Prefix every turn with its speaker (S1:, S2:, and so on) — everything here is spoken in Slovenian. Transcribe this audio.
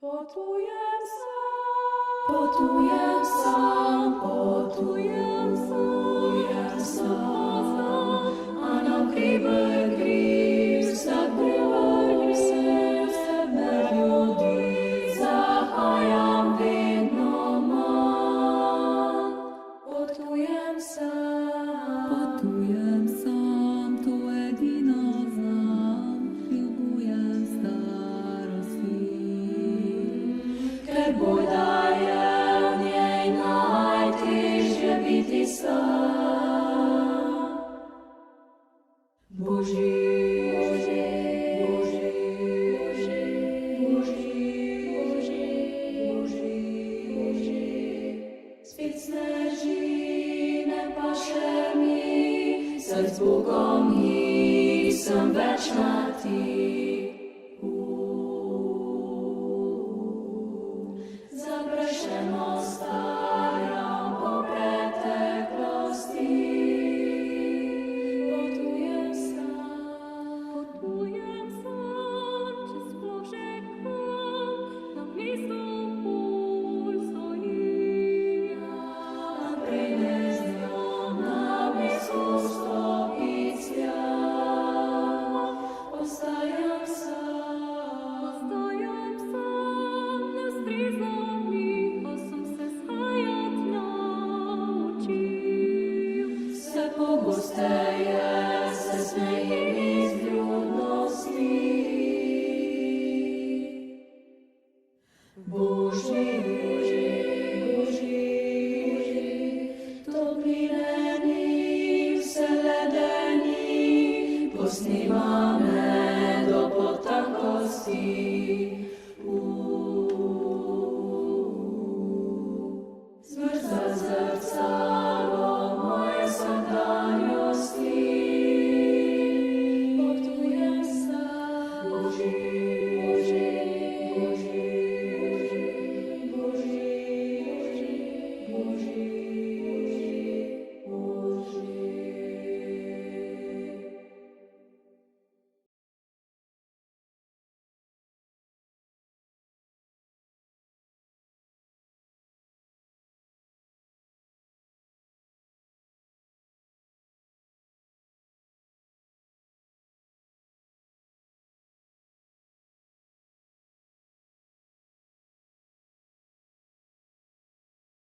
S1: Potujem sam, a na hribe griž zagrl se med ljudi, zahajam vedno manj. Potujem sam, to edino znam, ljubujem starosti. Ker Bog daje v njej najtežje biti sam. Spet sneži, ne paše mi, src Bogom nisem več na ti. Zaprašeno starjam po preteklosti. Potujem sam, če sploh še kam, na mestu bolj stojim. Naprej ne znam, na mestu stopit tja. Ostajam sam, ne ustreza mi, ko sem se shajat naučil. Vse pogosteje se smejim